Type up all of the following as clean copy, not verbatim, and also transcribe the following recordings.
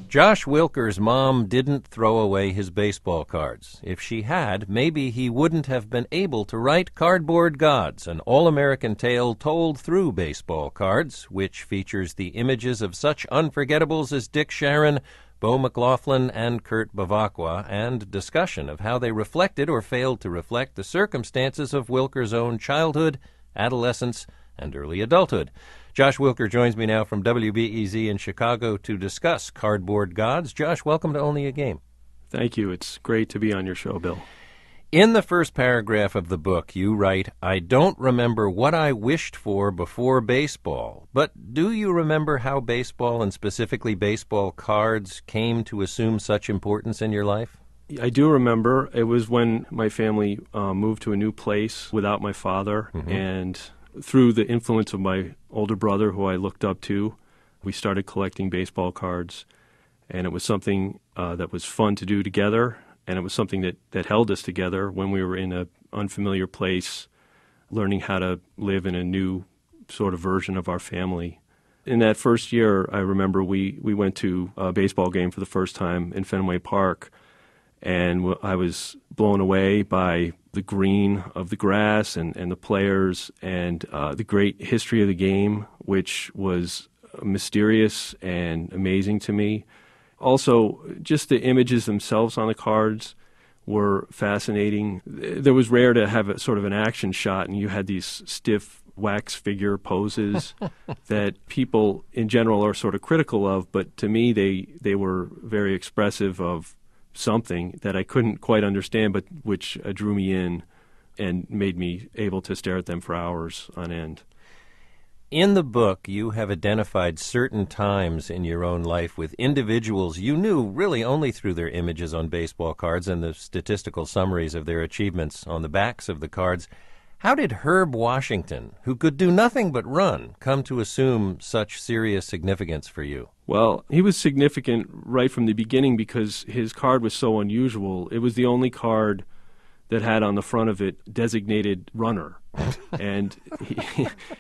Josh Wilker's mom didn't throw away his baseball cards. If she had, maybe he wouldn't have been able to write Cardboard Gods, an all-American tale told through baseball cards, which features the images of such unforgettables as Dick Sharon, Bo McLaughlin, and Kurt Bavacqua, and discussion of how they reflected or failed to reflect the circumstances of Wilker's own childhood, adolescence, and early adulthood. Josh Wilker joins me now from WBEZ in Chicago to discuss Cardboard Gods. Josh, welcome to Only a Game. Thank you. It's great to be on your show, Bill. In the first paragraph of the book, you write, "I don't remember what I wished for before baseball, but do you remember how baseball, and specifically baseball cards, came to assume such importance in your life?" I do remember. It was when my family moved to a new place without my father, and through the influence of my older brother, who I looked up to, we started collecting baseball cards, and it was something that was fun to do together, and it was something that held us together when we were in an unfamiliar place, learning how to live in a new sort of version of our family. In that first year, I remember we went to a baseball game for the first time in Fenway Park, and I was blown away by the green of the grass and the players and the great history of the game, which was mysterious and amazing to me. Also, just the images themselves on the cards were fascinating. There was rare to have a sort of an action shot, and you had these stiff wax figure poses that people in general are sort of critical of, but to me they were very expressive of something that I couldn't quite understand, but which drew me in and made me able to stare at them for hours on end. In the book, you have identified certain times in your own life with individuals you knew really only through their images on baseball cards and the statistical summaries of their achievements on the backs of the cards. How did Herb Washington, who could do nothing but run, come to assume such serious significance for you? Well, he was significant right from the beginning because his card was so unusual. It was the only card that had on the front of it designated runner, and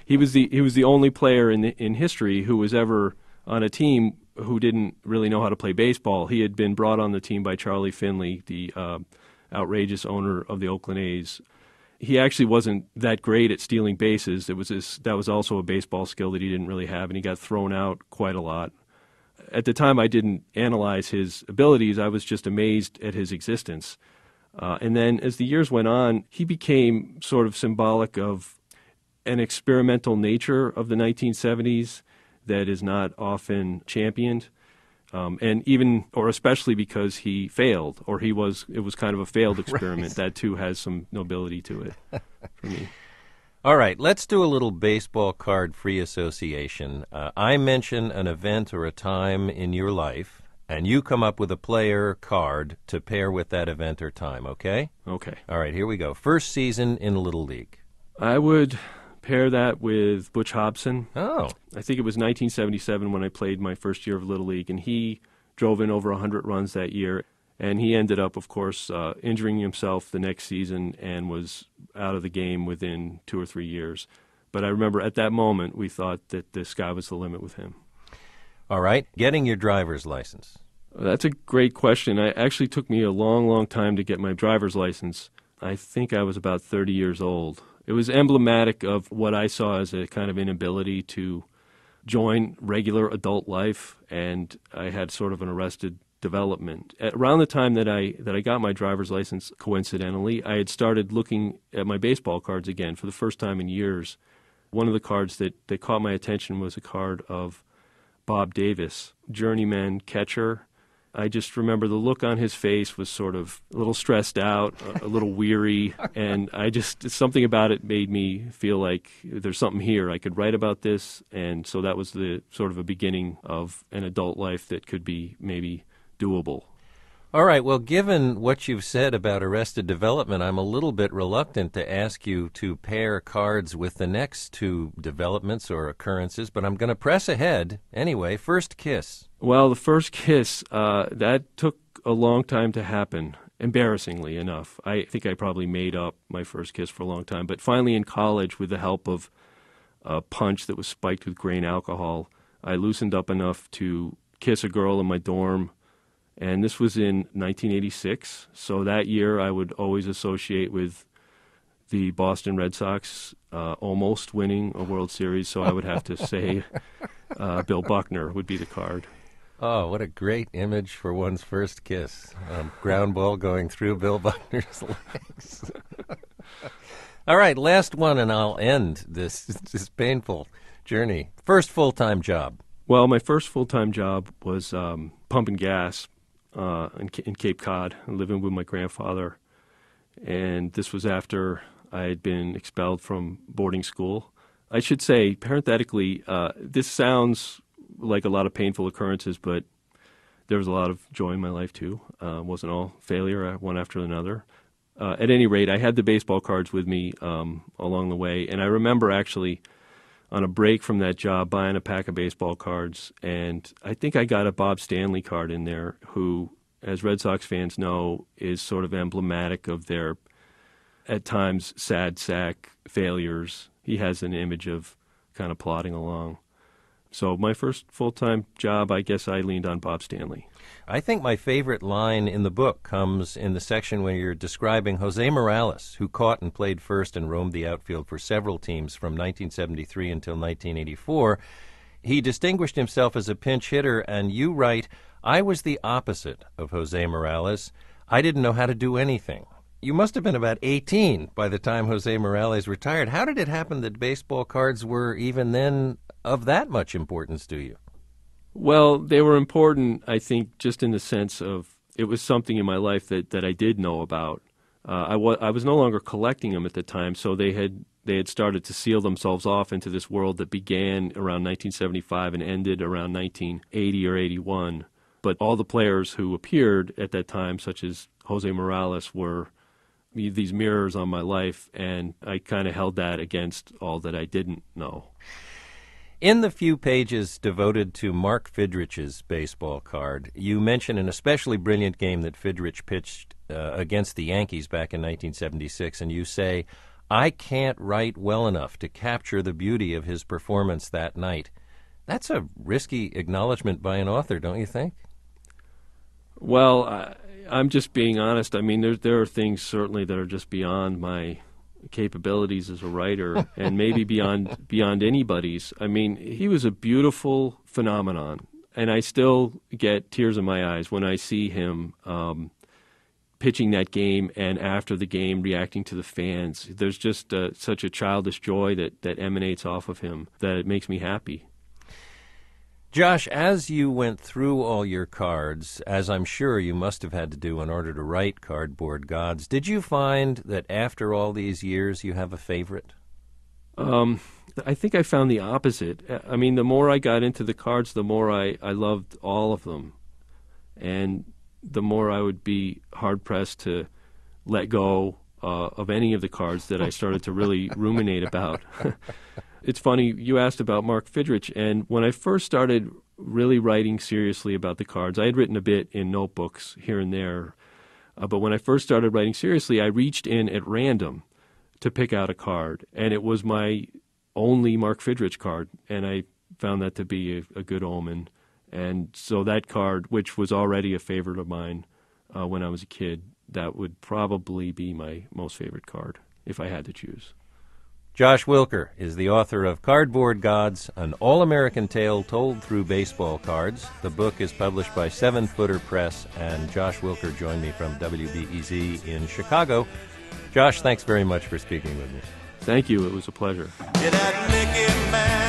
he was the only player in history who was ever on a team who didn't really know how to play baseball. He had been brought on the team by Charlie Finley, the outrageous owner of the Oakland A's. He actually wasn't that great at stealing bases. That was also a baseball skill that he didn't really have, and he got thrown out quite a lot. At the time, I didn't analyze his abilities. I was just amazed at his existence. And then as the years went on, he became sort of symbolic of an experimental nature of the 1970s that is not often championed. And even, or especially because he failed, or it was kind of a failed experiment. Right. That too has some nobility to it for me. All right, let's do a little baseball card free association. I mention an event or a time in your life, and you come up with a player card to pair with that event or time, okay? Okay. All right, here we go. First season in Little League. I would pair that with Butch Hobson. Oh. I think it was 1977 when I played my first year of Little League, and he drove in over 100 runs that year. And he ended up, of course, injuring himself the next season and was out of the game within 2 or 3 years. But I remember at that moment we thought that the sky was the limit with him. All right, getting your driver's license. That's a great question. It actually took me a long, long time to get my driver's license. I think I was about 30 years old. It was emblematic of what I saw as a kind of inability to join regular adult life, and I had sort of an arrested development. Around the time that I got my driver's license, coincidentally, I had started looking at my baseball cards again for the first time in years. One of the cards that caught my attention was a card of Bob Davis, journeyman catcher. I just remember the look on his face was sort of a little stressed out, a little weary, and something about it made me feel like there's something here. I could write about this, and so that was the sort of a beginning of an adult life that could be maybe doable. All right, well, given what you've said about arrested development, I'm a little bit reluctant to ask you to pair cards with the next two developments or occurrences, but I'm going to press ahead. Anyway, first kiss. Well, the first kiss, that took a long time to happen, embarrassingly enough. I think I probably made up my first kiss for a long time, but finally in college, with the help of a punch that was spiked with grain alcohol, I loosened up enough to kiss a girl in my dorm. And this was in 1986. So that year I would always associate with the Boston Red Sox almost winning a World Series. So I would have to say Bill Buckner would be the card. Oh, what a great image for one's first kiss. Ground ball going through Bill Buckner's legs. All right, last one, and I'll end this painful journey. First full-time job. Well, my first full-time job was pumping gas in Cape Cod, living with my grandfather. And this was after I had been expelled from boarding school. I should say, parenthetically, this sounds like a lot of painful occurrences, but there was a lot of joy in my life, too. It wasn't all failure, one after another. At any rate, I had the baseball cards with me along the way, and I remember actually on a break from that job buying a pack of baseball cards, and I think I got a Bob Stanley card in there, who, as Red Sox fans know, is sort of emblematic of their, at times, sad sack failures. He has an image of kind of plodding along. So my first full-time job, I guess I leaned on Bob Stanley. I think my favorite line in the book comes in the section where you're describing Jose Morales, who caught and played first and roamed the outfield for several teams from 1973 until 1984. He distinguished himself as a pinch hitter, and you write, "I was the opposite of Jose Morales. I didn't know how to do anything." You must have been about 18 by the time Jose Morales retired. How did it happen that baseball cards were even then of that much importance to you? Well, they were important, I think, just in the sense of it was something in my life that I did know about. I was no longer collecting them at the time, so they had started to seal themselves off into this world that began around 1975 and ended around 1980 or 81. But all the players who appeared at that time, such as Jose Morales, were these mirrors on my life, and I kind of held that against all that I didn't know. In the few pages devoted to Mark Fidrich's baseball card, you mention an especially brilliant game that Fidrich pitched against the Yankees back in 1976, and you say, "I can't write well enough to capture the beauty of his performance that night." That's a risky acknowledgement by an author, don't you think? Well, I'm just being honest. I mean, there are things certainly that are just beyond my capabilities as a writer, and maybe beyond anybody's. I mean, he was a beautiful phenomenon, and I still get tears in my eyes when I see him pitching that game, and after the game reacting to the fans. There's just such a childish joy that emanates off of him that it makes me happy. Josh, as you went through all your cards, as I'm sure you must have had to do in order to write Cardboard Gods, did you find that after all these years you have a favorite? I think I found the opposite. I mean, the more I got into the cards, the more I loved all of them. And the more I would be hard-pressed to let go of any of the cards that I started to really ruminate about. It's funny, you asked about Mark Fidrich, and when I first started really writing seriously about the cards, I had written a bit in notebooks here and there, but when I first started writing seriously, I reached in at random to pick out a card, and it was my only Mark Fidrich card, and I found that to be a good omen. And so that card, which was already a favorite of mine when I was a kid, that would probably be my most favorite card if I had to choose. Josh Wilker is the author of Cardboard Gods, an all-American tale told through baseball cards. The book is published by 7 Footer Press, and Josh Wilker joined me from WBEZ in Chicago. Josh, thanks very much for speaking with me. Thank you. It was a pleasure. Yeah, that Mickey man.